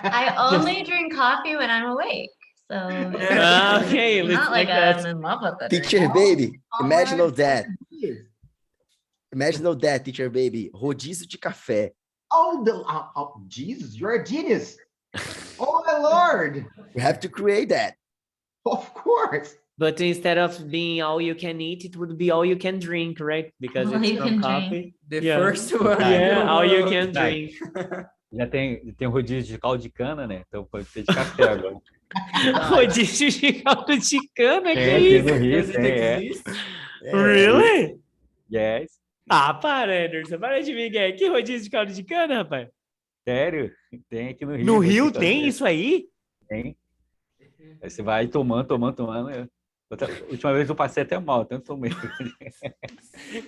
I only drink coffee when I'm awake. So Okay, it's let's not like like that. I'm in love with it. or Teacher anything. baby, imagine all Alright. that. Imagine all that, teacher baby. Rodízio de café. Oh, Jesus, you're a genius. Oh, my Lord. We have to create that. Of course. But instead of being all you can eat, it would be all you can drink, right? Because All it's you from can coffee. The Yeah. first one. Yeah, all you can Tá. drink. Já tem rodízio de caldo de cana, né? Então pode ser de café agora. Rodízio de caldo de cana, que Tem aqui isso? no Rio, Does it tem, é. exist? Really? Yes. Ah, para, Anderson. Para de Miguel. Que rodízio de caldo de cana, rapaz? Sério? Tem aqui no Rio. No rodízio Rio de caldo de tem cana. isso aí? Tem. Aí você vai tomando. Última vez eu passei até mal, tanto tomei.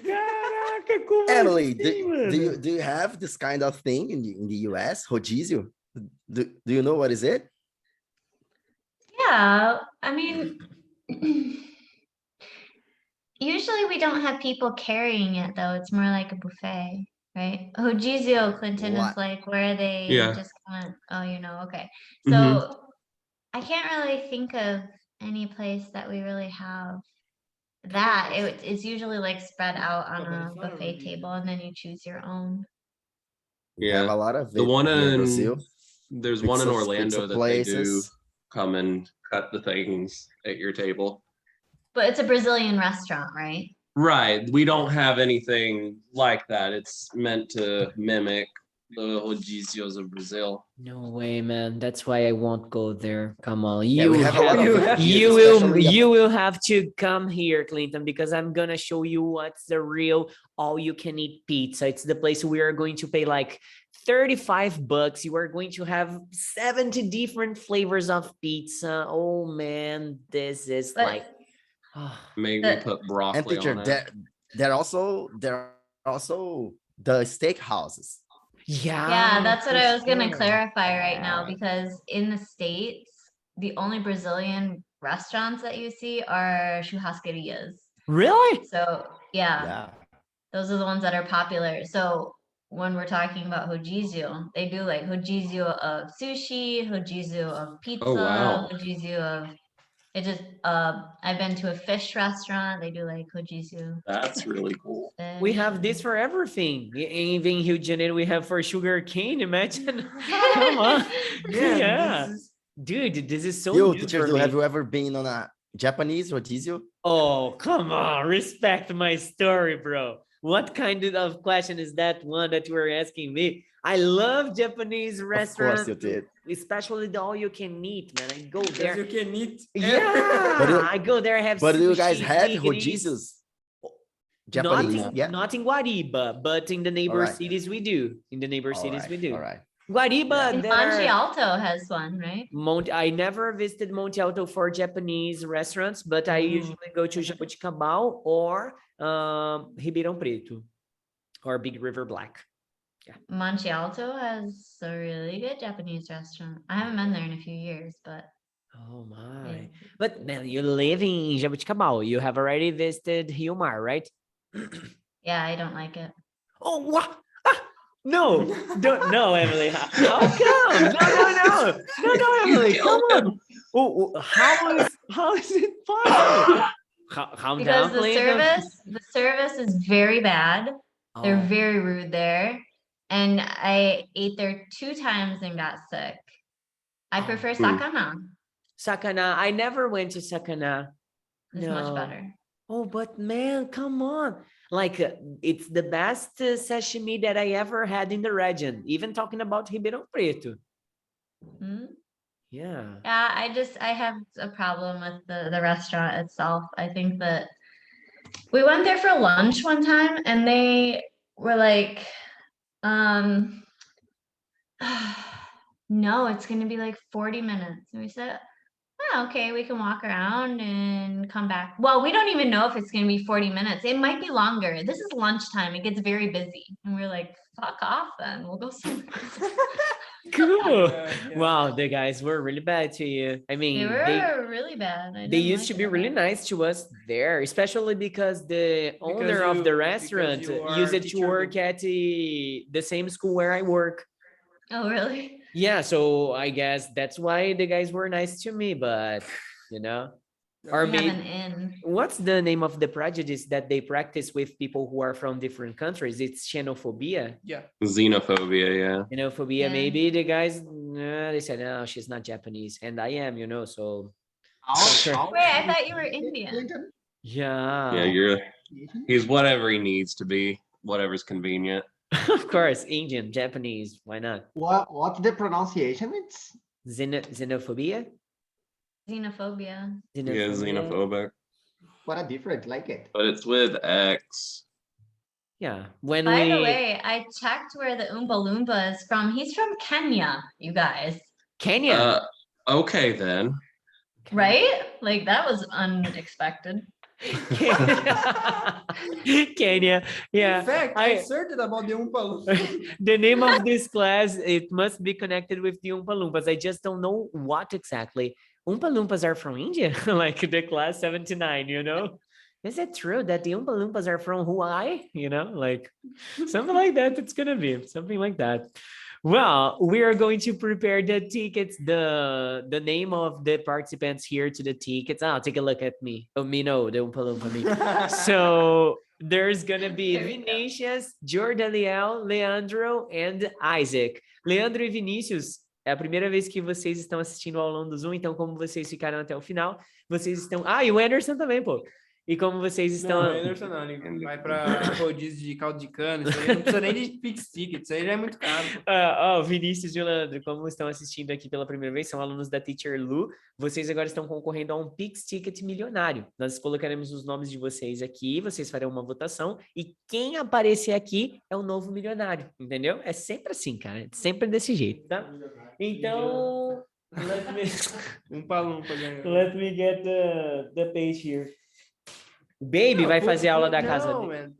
Caraca, como Emily, assim, mano? do you have this kind of thing in the US? Rodízio? Do you know what is it? Yeah, I mean, usually we don't have people carrying it though. It's more like a buffet, right? Rodizio, Clinton, is What? like where they Yeah. just kind of, oh, okay. Mhm. So I can't really think of any place that we really have that. It's usually like spread out on a buffet table and then you choose your own. We have Yeah. a lot of The it one here in in Brazil. there's one in Pizza Orlando that they do places. come and cut the things at your table. But it's a Brazilian restaurant, right? Right. We don't have anything like that. It's meant to mimic the rodízios of Brazil. No way, man. That's why I won't go there. Come on. Yeah, You we have a lot of you it have- here, you will especially you will have to come here, Clinton, because I'm gonna show you what's the real all-you-can-eat pizza. It's the place we are going to pay like $35. You are going to have 70 different flavors of pizza. Oh man, this is But- like Maybe The- put And broccoli teacher, on it. there are also the steak houses. Yeah, that's what for I was gonna sure. clarify right now Yeah. because in the States, the only Brazilian restaurants that you see are churrascarias. Really? So yeah, Yeah. those are the ones that are popular. So when we're talking about rodizio, they do like rodizio of sushi, rodizio of pizza, wow. rodizio of it just I've been to a fish restaurant, they do like rodizio. That's really cool. We fish have and- this for everything. Even in Rio de Janeiro, we have for sugar cane. Imagine. Come on. Yeah. this is- Dude, this is so You, new teacher, for me. have you ever been on a Japanese rodizio? Oh, come on. Respect my story, bro. What kind of question is that one that you were asking me? I love Japanese Of restaurants, course you did. especially the all you can eat, man. I go Because there. you can eat. Yeah, I go there, I have But do you guys sushi, have nigiris. rodízios? Not Japanese, in, yeah. not in Guariba, but in the neighbor Alright. cities we do. In the neighbor cities we do. All right. Guariba, And there Monte are Alto has one, right? I never visited Monte Alto for Japanese restaurants, but I usually go to Jaboticabal or Ribeirão Preto or Big River Black. Monte Alto has a really good Japanese restaurant. I haven't been there in a few years, but Oh yeah. my. But man, you live in Jaboticabal. You have already visited Rio Mar, right? Yeah, I don't like it. Oh, what? Ah, no, don't, no, Emily. How come? No, Emily, come on. Oh, how is it possible? Calm Because down, the please. service is very bad. They're Oh, very rude there. And I ate there 2 times and got sick. I Oh. prefer Sakana. Sakana. I never went to Sakana. It's much better. Oh, but man, come on. Like, it's the best sashimi that I ever had in the region. Even talking about Ribeirão Preto. Hmm? Yeah. Yeah, I have a problem with the restaurant itself. I think that we went there for lunch one time and they were like, no, it's gonna be like 40 minutes. And we said, oh, okay, we can walk around and come back. Well, we don't even know if it's gonna be 40 minutes. It might be longer. This is lunchtime. It gets very busy. And we're like, fuck off then. We'll go somewhere else. Cool. Yeah. Wow, the guys were really bad to you. I mean, They were really bad. I they didn't used like to it be at really all. nice to us there, especially because the owner of the restaurant you are used to Teacher work Ruan. at the same school where I work. Oh, really? Yeah, so I guess that's why the guys were nice to me, but you know, or We have maybe an inn. what's the name of the prejudice that they practice with people who are from different countries? It's xenophobia. Yeah. Xenophobia, yeah. Xenophobia, Yeah. maybe the guys, they said, no, she's not Japanese, and I am, so Sure. Wait, I thought you were Indian. yeah. Yeah, he's whatever he needs to be, whatever's convenient. Of course, Indian, Japanese, why not? What's the pronunciation? It's Xenophobia? Xenophobia. Yeah, xenophobic. what a difference, like it. But it's with X. Yeah, when By the we way, I checked where the Oompa Loompa is from. He's from Kenya, you guys. Kenya, Okay then. Right? Like that was unexpected. Kenya, yeah. In fact, I searched about the Oompa Loompa. The name of this class, it must be connected with the Oompa Loompas. I just don't know what exactly. Oompa Loompas are from India, like the class 79, Is it true that the Oompa Loompas are from Hawaii? Like something like that. It's gonna be something like that. Well, we are going to prepare the tickets, the name of the participants here to the tickets. Oh, take a look at me. Oh, me, no, the Oompa Loompa me. So there's gonna be There we go. Vinicius, Jordaliel, Leandro, and Isaac. Leandro e Vinícius, é a primeira vez que vocês estão assistindo ao aulão do Zoom, então como vocês ficaram até o final, vocês estão... Ah, e o Anderson também, pô. E como vocês estão... Não, Anderson não, ele vai para rodízio de caldo de cana, isso aí não precisa nem de Pix Ticket, isso aí já é muito caro. Vinícius e Leandro, como estão assistindo aqui pela primeira vez, são alunos da Teacher Lu, vocês agora estão concorrendo a um Pix Ticket milionário. Nós colocaremos os nomes de vocês aqui, vocês farão uma votação, e quem aparecer aqui é o novo milionário, entendeu? É sempre assim, cara, é sempre desse jeito, tá? Então, let me get the page here. O Baby vai fazer a aula da casa dele.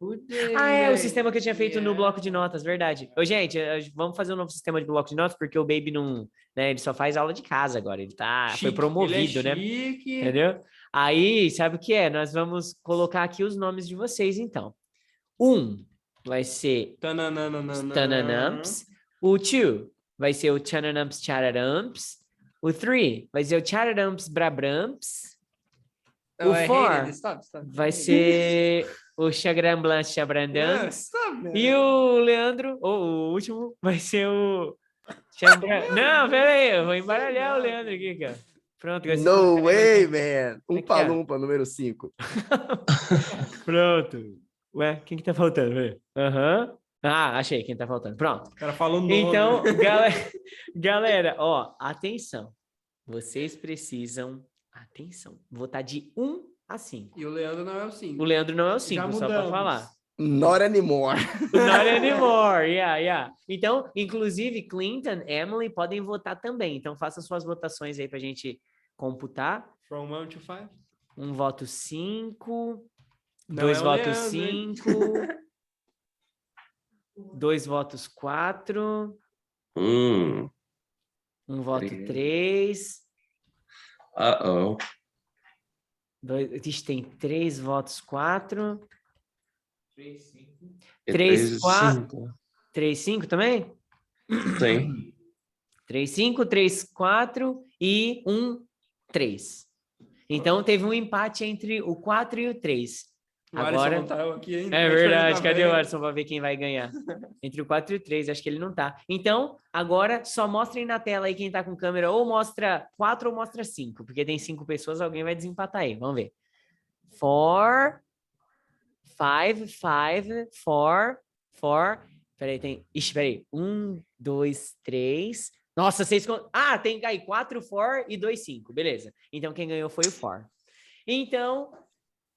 É o sistema que eu tinha feito no bloco de notas, verdade. Ô, gente, vamos fazer um novo sistema de bloco de notas, porque o Baby não, né, ele só faz aula de casa agora, ele foi promovido, né? Entendeu? Aí, sabe o que é? Nós vamos colocar aqui os nomes de vocês, então. Vai ser Tananamps. O 2 vai ser o Tananamps Chararamps. O 3 vai ser o Chararamps Brabramps. O 4 vai ser o Chagramblan Chabrandans. E o Leandro, o último, vai ser o... Não, pera aí, eu vou embaralhar o Leandro aqui, cara. Pronto. No way, man. Aqui, Oompa Loompa, número 5. Pronto. Ué, quem que tá faltando? Aham. Ah, achei quem tá faltando. Pronto. O cara falou nome. Então, galera, ó, atenção. Vocês precisam, atenção, votar de 1 a 5. E o Leandro não é o 5. O Leandro não é o Já 5, só para mudamos. falar. Not anymore. Not anymore, yeah. Então, inclusive, Clinton, Emily podem votar também. Então, façam suas votações aí pra gente computar. From 1 to 5. Um voto 5. Não 2 é o votos Leandro, hein? 5. 2 votos 4. Hum. Um voto Três. 3. Uh-oh. Tem 3 votos 4. 3, 4. 3, 5 também? Sim. 3, 5, 3, 4 e 1, 3. Então, teve um empate entre o 4 e o 3. O Alisson Agora, não tá aqui ainda. é Como que verdade, tá cadê o vendo? Alisson para ver quem vai ganhar? Entre o 4 e o 3, acho que ele não tá. Então, agora, só mostrem na tela aí quem tá com câmera, ou mostra 4 ou mostra 5, porque tem 5 pessoas, alguém vai desempatar aí, vamos ver. 4, 5, 4. Peraí, tem... Ixi, peraí. 1, 2, 3... Nossa, 6... Ah, tem aí 4, 4 e 2, 5. Beleza. Então, quem ganhou foi o 4. Então,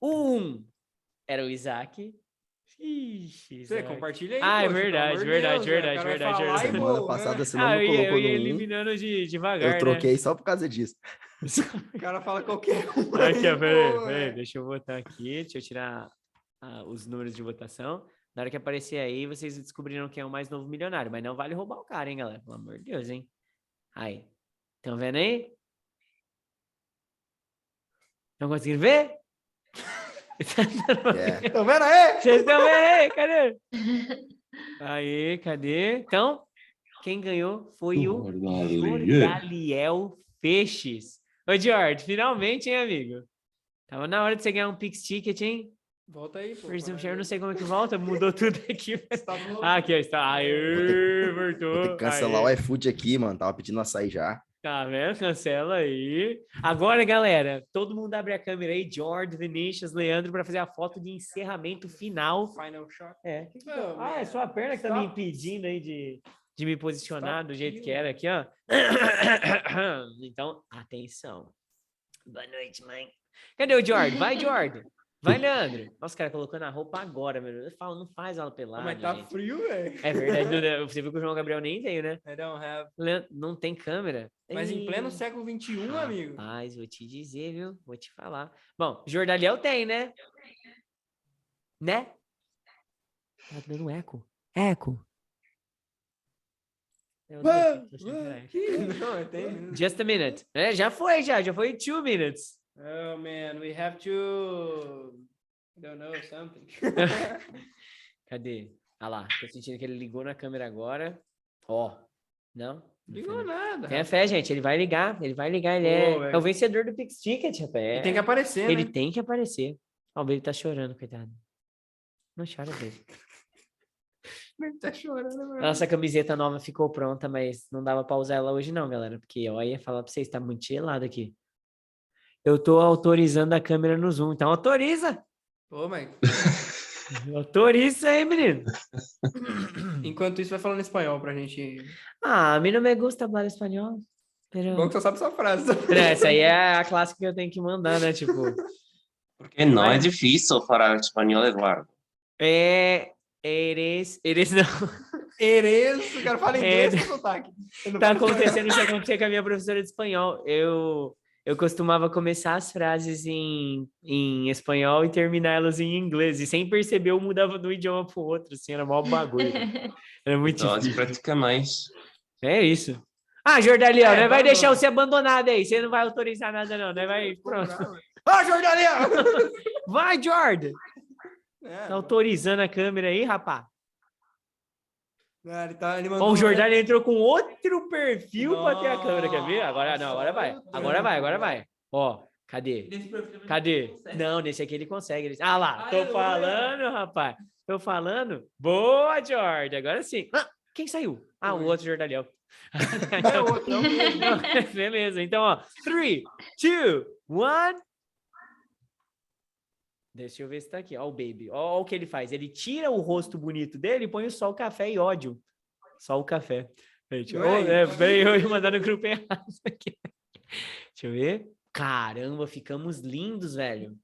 o 1 era o Isaac. Ixi, Você Isaac. compartilha aí, Ah, é poxa, pelo verdade, amor de verdade, Deus, verdade, o cara vai verdade, falar verdade. e Semana boa, passada né? você não me Eu colocou ia no 1. eliminando devagar, Eu troquei só por causa disso. O cara fala qualquer um. Aqui, ó, aí, peraí, boa, peraí, né? deixa eu botar aqui, deixa eu tirar os números de votação. Na hora que aparecer aí, vocês descobriram quem é o mais novo milionário, mas não vale roubar o cara, hein, galera? Pelo amor de Deus, hein? Aí, estão vendo aí? Estão conseguindo ver? É. Tá vendo aí? Vocês estão vendo aí? Cadê? Aí, cadê? Então, quem ganhou foi o Jordaliel Peixes. Ô, George, finalmente, hein, amigo? Tava na hora de você ganhar um Pix Ticket, hein? Volta aí, pô. Eu não sei como é que volta, mudou tudo aqui. Tá bom. Ah, aqui, ó, está. Aê, Vou ter voltou. que cancelar Aê. o iFood aqui, mano. Tava pedindo açaí já. Tá vendo? Cancela aí. Agora, galera, todo mundo abre a câmera aí. George, Vinícius, Leandro, para fazer a foto de encerramento final. Final shot. É. Oh, Ah, é só a perna que tá me impedindo aí de me posicionar do jeito que era aqui, ó. Então, atenção. Boa noite, mãe. Cadê o George? Vai, George. Vai, Leandro. Nossa, cara, colocando a roupa agora, meu. Eu falo, não faz aula pelada, Mas tá gente. frio, velho. É verdade, você viu que o João Gabriel nem veio, né? I don't have. Leandro, não tem câmera. Mas em pleno século XXI, amigo. Rapaz, vou te dizer, viu? Vou te falar. Bom, Jordaliel tem, né? Né? Tá dando eco. Eco. Não, tem. Just a minute. É, já foi 2 minutes. Oh, man, we have to... I don't know, something. Cadê? Ah lá, tô sentindo que ele ligou na câmera agora. Ó, não? Ligou nada. Tenha fé, gente, ele vai ligar, ele é o vencedor do Pix Ticket, rapaz. Ele tem que aparecer, Ele né? tem que aparecer. Ó, o Baby tá chorando, coitado. Não chora, Baby. Ele tá chorando, mano. Nossa camiseta nova ficou pronta, mas não dava pra usar ela hoje não, galera, porque ó, eu ia falar pra vocês, tá muito gelado aqui. Eu tô autorizando a câmera no Zoom, então autoriza! Ô, mãe. Autoriza aí, menino! Enquanto isso, vai falando espanhol pra gente. Ah, a mim não me gusta falar espanhol. Pero... Bom que você sabe sua frase. Essa aí é a clássica que eu tenho que mandar, né? Tipo, Porque não é difícil falar espanhol, Eduardo. eres não. Eres, o cara fala inglês com sotaque. Tá acontecendo o que aconteceu com a minha professora de espanhol. Eu costumava começar as frases em espanhol e terminá-las em inglês. E sem perceber, eu mudava de um idioma pro outro, assim, era mó bagulho. Era muito Então, difícil. pratica mais. É isso. Ah, Jordaliel, né? Vai deixar você abandonado aí. Você não vai autorizar nada, não, né? Vai, pronto. Ah, Jordaliel! Vai, Jordan! É, Tá autorizando a câmera aí, rapá. ele mandou... Ó, o Jordaliel entrou com outro perfil para ter a câmera, quer ver? Agora não, agora vai. Ó, cadê? Cadê? Não, nesse aqui ele consegue. Ah lá, tô falando, rapaz. Tô falando. Boa, Jordan. Agora sim. Ah, quem saiu? Ah, o outro Jordaliel. É o outro, não. Beleza, então, ó. 3, 2, 1. Deixa eu ver se tá aqui. Ó o baby. Ó o que ele faz. Ele tira o rosto bonito dele e põe só o café e ódio. Só o café. Gente, veio eu mandar no grupo errado aqui. Deixa eu ver. Caramba, ficamos lindos, velho.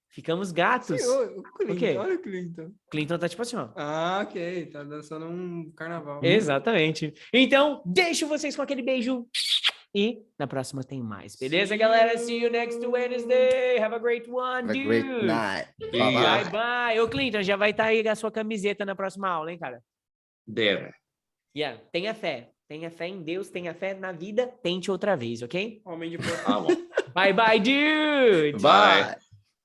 Ficamos gatos. Sim, o Clinton, O quê? olha o Clinton. Clinton tá tipo assim, ó. Ah, ok. Tá dançando um carnaval. Exatamente. Então, deixo vocês com aquele beijo. E na próxima tem mais. Beleza, galera? See you next Wednesday. Have a great one, Have a dude. great night. See ya. Bye, bye. Ô, Clinton, já vai estar aí a sua camiseta na próxima aula, hein, cara? Deve. Yeah. Tenha fé. Tenha fé em Deus, tenha fé na vida. Tente outra vez, ok? Homem de porco. Tá bom. Bye, bye, dude. Bye.